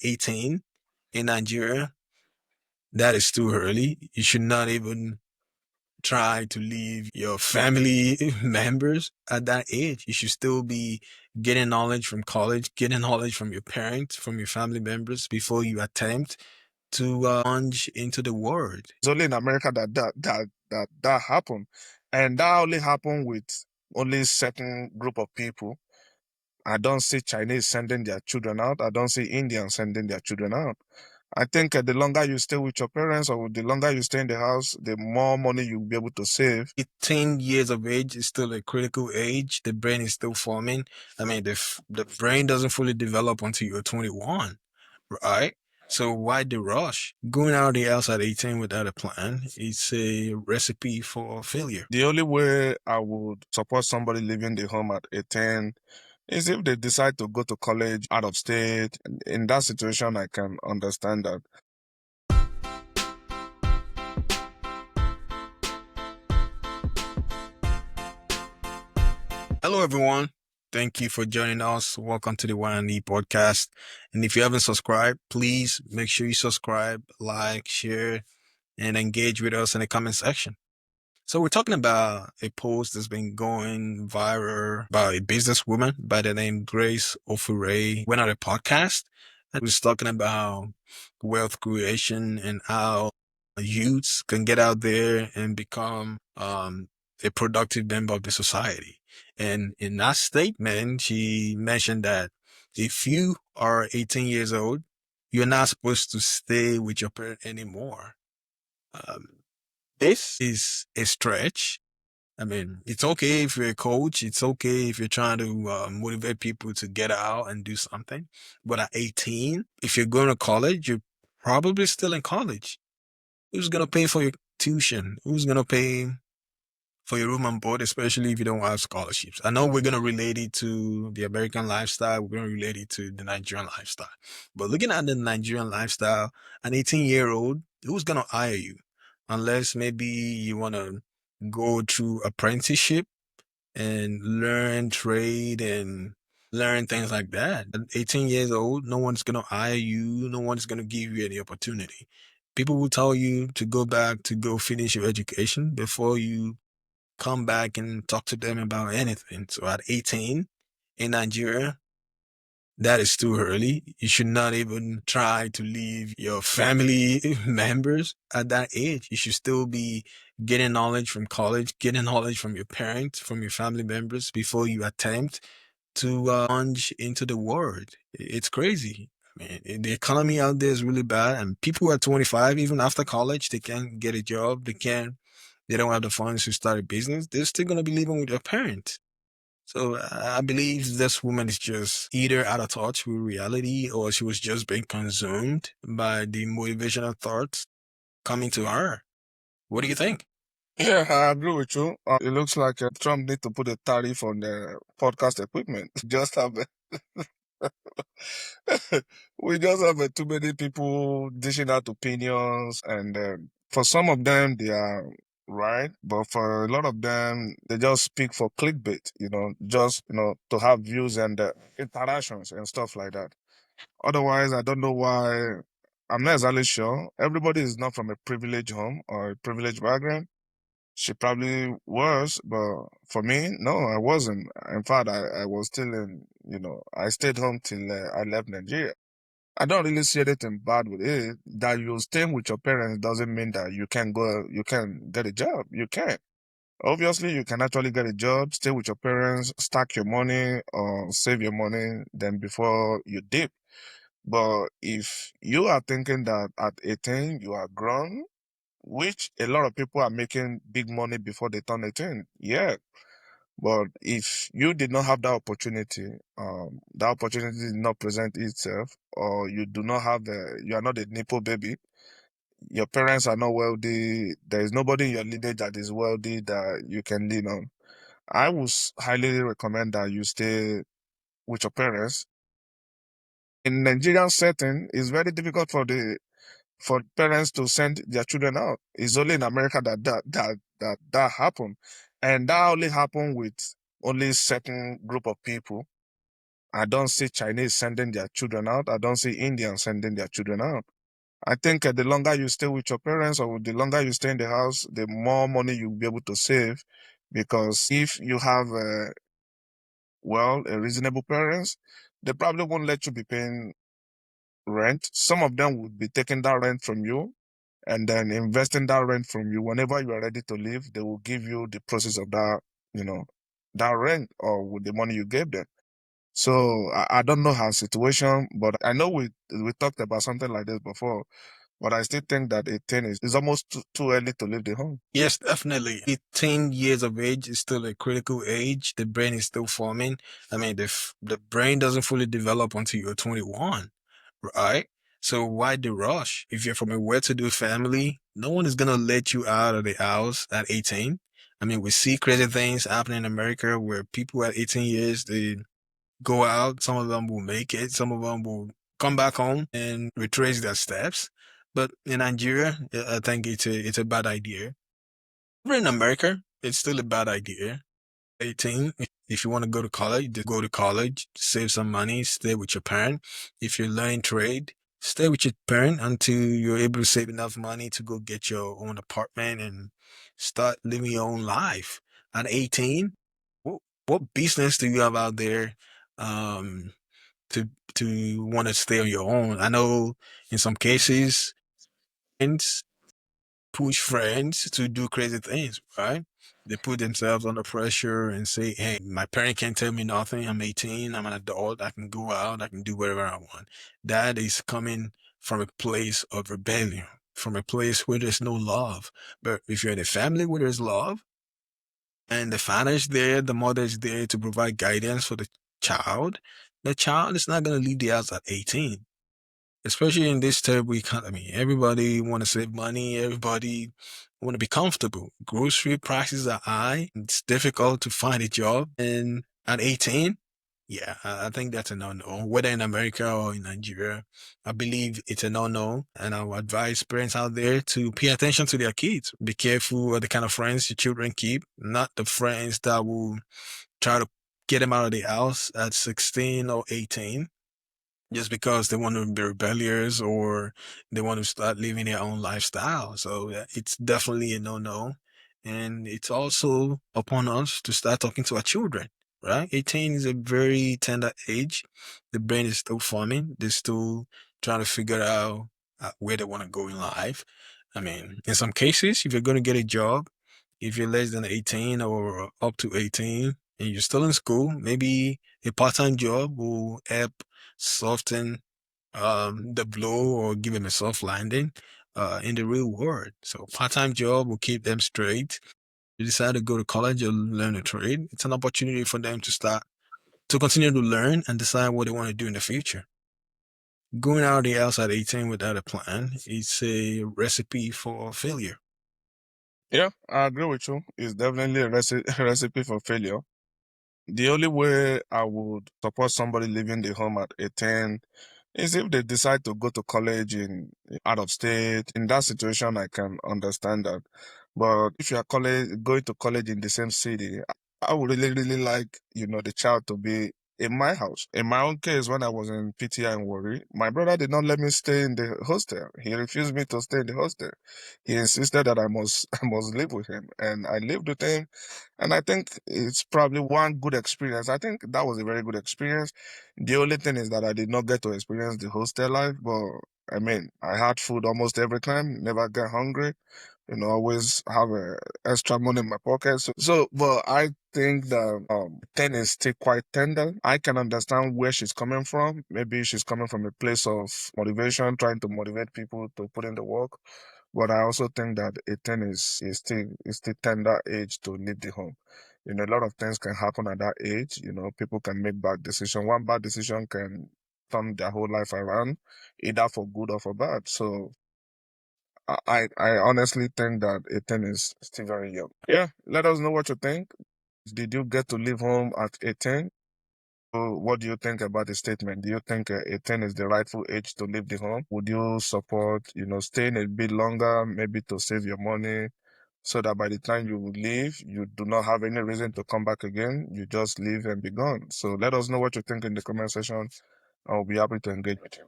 18 in Nigeria, that is too early. You should not even try to leave your family members at that age. You should still be getting knowledge from college, getting knowledge from your parents, from your family members before you attempt to plunge into the world. It's only in America that happened, and that only happened with only certain group of people. I don't see Chinese sending their children out. I don't see Indians sending their children out. I think the longer you stay with your parents or the longer you stay in the house, the more money you'll be able to save. 18 years of age is still a critical age. The brain is still forming. I mean, the brain doesn't fully develop until you're 21, right? So why the rush? Going out of the house at 18 without a plan is a recipe for failure. The only way I would support somebody leaving the home at 18 is if they decide to go to college out of state. In that situation, I can understand that. Hello, everyone. Thank you for joining us. Welcome to the One and E podcast. And if you haven't subscribed, please make sure you subscribe, like, share, and engage with us in the comment section. So we're talking about a post that's been going viral by a businesswoman by the name Grace Ofure. Went on a podcast and was talking about wealth creation and how youths can get out there and become a productive member of the society. And in that statement, she mentioned that if you are 18 years old, you're not supposed to stay with your parent anymore. Um, this is a stretch. I mean, it's okay if you're a coach. It's okay if you're trying to motivate people to get out and do something. But at 18, if you're going to college, you're probably still in college. Who's going to pay for your tuition? Who's going to pay for your room and board, especially if you don't have scholarships? I know we're going to relate it to the American lifestyle. We're going to relate it to the Nigerian lifestyle. But looking at the Nigerian lifestyle, an 18-year-old, who's going to hire you? Unless maybe you want to go through apprenticeship and learn trade and learn things like that. At 18 years old, no one's going to hire you. No one's going to give you any opportunity. People will tell you to go back to go finish your education before you come back and talk to them about anything. So at 18 in Nigeria, that is too early. You should not even try to leave your family members at that age. You should still be getting knowledge from college, getting knowledge from your parents, from your family members before you attempt to plunge into the world. It's crazy. I mean, the economy out there is really bad, and people at 25, even after college, they can't get a job. They don't have the funds to start a business. They're still going to be living with their parents. So I believe this woman is just either out of touch with reality or she was just being consumed by the motivational thoughts coming to her. What do you think? Yeah, I agree with you. It looks like Trump need to put a tariff on the podcast equipment. Just have we just have too many people dishing out opinions, and for some of them they are right, but for a lot of them they just speak for clickbait. Just to have views and interactions and stuff like that. Otherwise, I don't know why. I'm not exactly sure. Everybody is not from a privileged home or a privileged background. She probably was, but for me, no, I wasn't. In fact, I was still I stayed home till I left Nigeria. I don't really see anything bad with it. That you staying with your parents doesn't mean that you can get a job. You can. Obviously, you can actually get a job, stay with your parents, stack your money or save your money, then before you dip. But if you are thinking that at 18 you are grown, which a lot of people are making big money before they turn 18. Yeah. But if you did not have that opportunity did not present itself, or you do not have you are not a nipple baby, your parents are not wealthy, there is nobody in your lineage that is wealthy that you can lean on. I would highly recommend that you stay with your parents. In Nigerian setting, it's very difficult for parents to send their children out. It's only in America that happened, and that only happened with only certain group of people. I don't see Chinese sending their children out. I don't see Indians sending their children out. I think the longer you stay with your parents or the longer you stay in the house, the more money you'll be able to save. Because if you have, a reasonable parents, they probably won't let you be paying rent. Some of them would be taking that rent from you and then investing that rent from you. Whenever you are ready to leave, they will give you the process of that, you know, that rent or with the money you gave them. So I don't know her situation, but I know we talked about something like this before. But I still think that 18 is almost too early to leave the home. Yes, definitely. 18 years of age is still a critical age. The brain is still forming. I mean, the brain doesn't fully develop until you're 21, right? So why the rush? If you're from a well-to-do family, no one is gonna let you out of the house at 18. I mean, we see crazy things happening in America where people at 18 years, they go out. Some of them will make it. Some of them will come back home and retrace their steps. But in Nigeria, I think it's a bad idea. Over in America, it's still a bad idea. 18, if you want to go to college, just go to college, save some money, stay with your parent. If you're learning trade, stay with your parent until you're able to save enough money to go get your own apartment and start living your own life. At 18, what business do you have out there um, to want to stay on your own? I know in some cases, friends push friends to do crazy things, right? They put themselves under pressure and say, hey, my parent can't tell me nothing. I'm 18. I'm an adult. I can go out. I can do whatever I want. That is coming from a place of rebellion, from a place where there's no love. But if you're in a family where there's love and the father is there, the mother is there to provide guidance for the child is not going to leave the house at 18, especially in this terrible economy. Everybody want to save money. Everybody want to be comfortable. Grocery prices are high. It's difficult to find a job. And at 18, yeah, I think that's a no-no. Whether in America or in Nigeria, I believe it's a no-no. And I would advise parents out there to pay attention to their kids. Be careful of the kind of friends your children keep, not the friends that will try to get them out of the house at 16 or 18 just because they want to be rebellious or they want to start living their own lifestyle. So it's definitely a no-no. And it's also upon us to start talking to our children, right? 18 is a very tender age. The brain is still forming. They're still trying to figure out where they want to go in life. I mean, in some cases, if you're going to get a job, if you're less than 18 or up to 18 and you're still in school, maybe a part-time job will help soften the blow or give them a soft landing in the real world. So part-time job will keep them straight. You decide to go to college or learn a trade. It's an opportunity for them to continue to learn and decide what they want to do in the future. Going out of the house at 18 without a plan is a recipe for failure. Yeah, I agree with you. It's definitely a recipe for failure. The only way I would support somebody leaving the home at 18 is if they decide to go to college in out of state. In that situation, I can understand that. But if you are going to college in the same city, I would really, really like, the child to be in my house. In my own case, when I was in PTI and Warri, my brother did not let me stay in the hostel. He refused me to stay in the hostel. He insisted that I must I must live with him. And I lived with him. And I think it's probably one good experience. I think that was a very good experience. The only thing is that I did not get to experience the hostel life, but I mean, I had food almost every time, never get hungry, always have extra money in my pocket. But I think that 10 is still quite tender. I can understand where she's coming from. Maybe she's coming from a place of motivation, trying to motivate people to put in the work. But I also think that 18 is still tender age to leave the home. A lot of things can happen at that age. People can make bad decisions. One bad decision can turn their whole life around, either for good or for bad. So I honestly think that 18 is still very young. Yeah, let us know what you think. Did you get to leave home at 18? What do you think about the statement? Do you think 18 is the rightful age to leave the home? Would you support, staying a bit longer, maybe to save your money? so that by the time you leave, you do not have any reason to come back again. You just leave and be gone. So let us know what you think in the comment section. I'll be happy to engage with you.